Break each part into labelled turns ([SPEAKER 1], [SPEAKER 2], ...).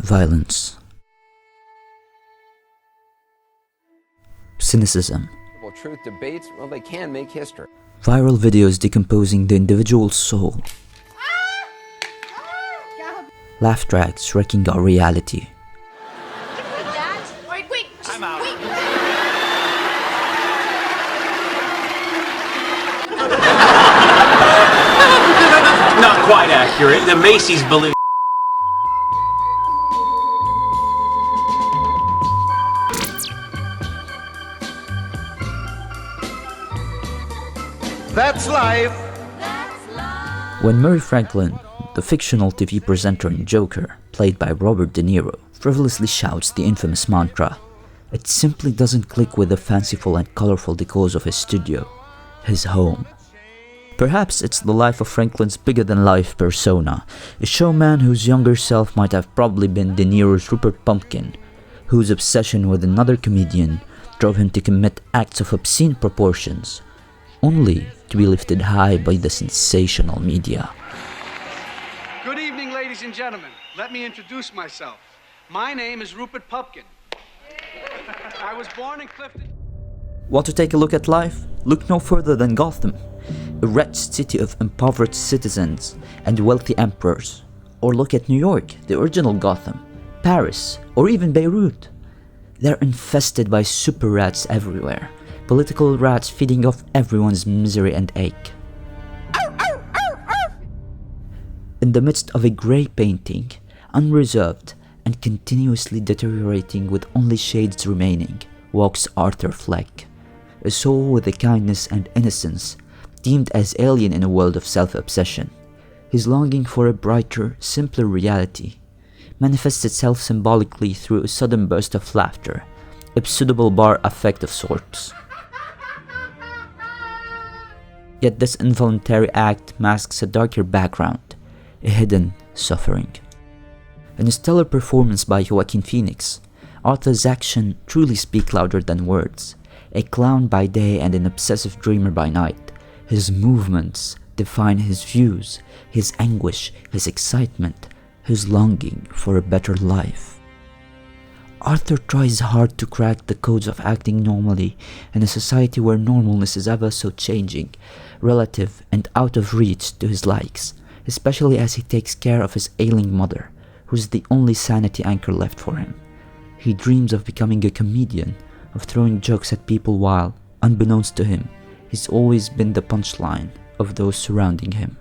[SPEAKER 1] Violence, cynicism,
[SPEAKER 2] Truth debates, well, they can make history.
[SPEAKER 1] viral videos decomposing the individual's soul, laugh tracks wrecking our reality,
[SPEAKER 3] Wait,
[SPEAKER 4] I'm out.
[SPEAKER 3] wait.
[SPEAKER 4] Not quite accurate. The Macy's balloon.
[SPEAKER 5] That's life.
[SPEAKER 1] When Murray Franklin, the fictional TV presenter in Joker, played by Robert De Niro, frivolously shouts the infamous mantra, it simply doesn't click with the fanciful and colorful decors of his studio, his home. Perhaps it's the life of Franklin's bigger-than-life persona, a showman whose younger self might have probably been De Niro's Rupert Pumpkin, whose obsession with another comedian drove him to commit acts of obscene proportions, only to be lifted high by the sensational media.
[SPEAKER 5] Good evening, ladies and gentlemen. Let me introduce myself. My name is Rupert Pumpkin. I was born in Clifton.
[SPEAKER 1] Want to take a look at life? Look no further than Gotham, a wretched city of impoverished citizens and wealthy emperors. Or look at New York, the original Gotham, Paris, or even Beirut. They're infested by super rats everywhere, political rats feeding off everyone's misery and ache. In the midst of a grey painting, unreserved and continuously deteriorating with only shades remaining, walks Arthur Fleck, a soul with a kindness and innocence, deemed as alien in a world of self-obsession. His longing for a brighter, simpler reality manifests itself symbolically through a sudden burst of laughter, a pseudo bar effect of sorts. Yet this involuntary act masks a darker background, a hidden suffering. In a stellar performance by Joaquin Phoenix, Arthur's actions truly speak louder than words. A clown by day and an obsessive dreamer by night, his movements define his views, his anguish, his excitement, his longing for a better life. Arthur tries hard to crack the codes of acting normally in a society where normalness is ever so changing, relative and out of reach to his likes, especially as he takes care of his ailing mother, who's the only sanity anchor left for him. He dreams of becoming a comedian, of throwing jokes at people while, unbeknownst to him, he's always been the punchline of those surrounding him.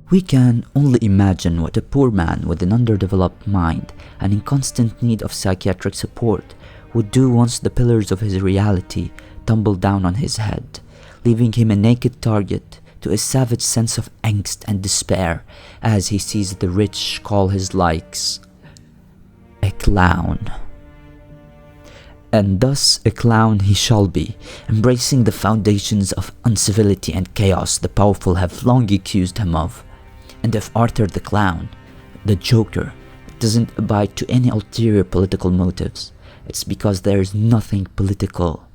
[SPEAKER 1] We can only imagine what a poor man with an underdeveloped mind and in constant need of psychiatric support would do once the pillars of his reality tumbled down on his head, leaving him a naked target to a savage sense of angst and despair as he sees the rich call his likes a clown. And thus a clown he shall be, embracing the foundations of uncivility and chaos the powerful have long accused him of. And if Arthur the Clown, the Joker, doesn't abide to any ulterior political motives, it's because there is nothing political,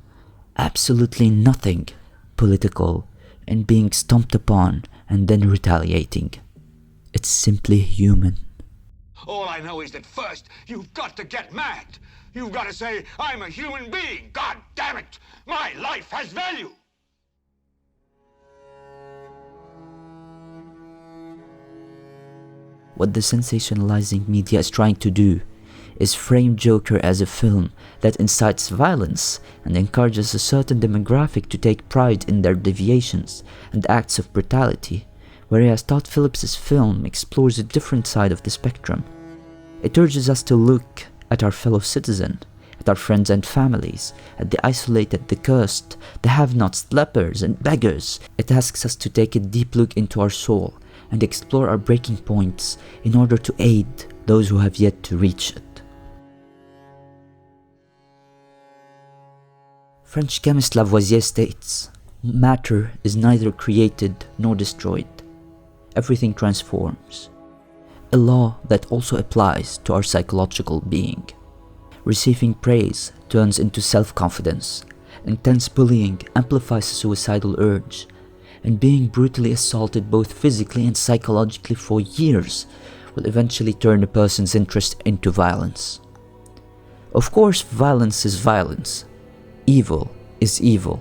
[SPEAKER 1] absolutely nothing political, in being stomped upon and then retaliating. It's simply human.
[SPEAKER 6] All I know is that first, you've got to get mad. You've got to say, I'm a human being. God damn it. My life has value.
[SPEAKER 1] What the sensationalizing media is trying to do is frame Joker as a film that incites violence and encourages a certain demographic to take pride in their deviations and acts of brutality, whereas Todd Phillips' film explores a different side of the spectrum. It urges us to look at our fellow citizen, at our friends and families, at the isolated, the cursed, the have-nots, lepers and beggars. It asks us to take a deep look into our soul and explore our breaking points in order to aid those who have yet to reach it. French chemist Lavoisier states, matter is neither created nor destroyed. Everything transforms. A law that also applies to our psychological being. Receiving praise turns into self-confidence. Intense bullying amplifies a suicidal urge. And being brutally assaulted both physically and psychologically for years will eventually turn a person's interest into violence. Of course, violence is violence. Evil is evil.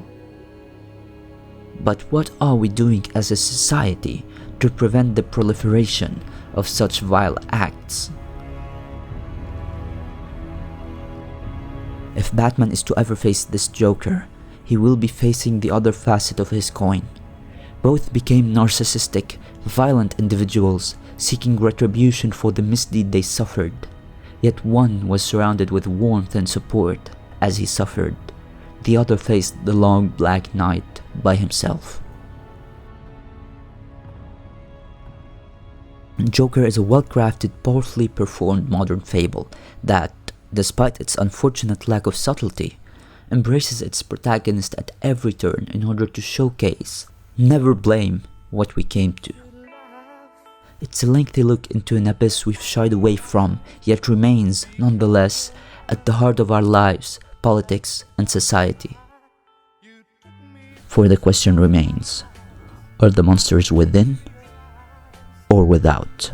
[SPEAKER 1] But what are we doing as a society to prevent the proliferation of such vile acts? If Batman is to ever face this Joker, he will be facing the other facet of his coin. Both became narcissistic, violent individuals seeking retribution for the misdeed they suffered. Yet one was surrounded with warmth and support as he suffered. The other faced the long black night by himself. Joker is a well-crafted, powerfully performed modern fable that, despite its unfortunate lack of subtlety, embraces its protagonist at every turn in order to showcase, never blame, what we came to. It's a lengthy look into an abyss we've shied away from, yet remains, nonetheless, at the heart of our lives, politics, and society. For the question remains, are the monsters within or without?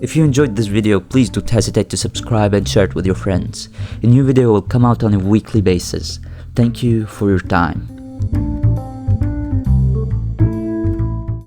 [SPEAKER 1] If you enjoyed this video, please don't hesitate to subscribe and share it with your friends. A new video will come out on a weekly basis. Thank you for your time.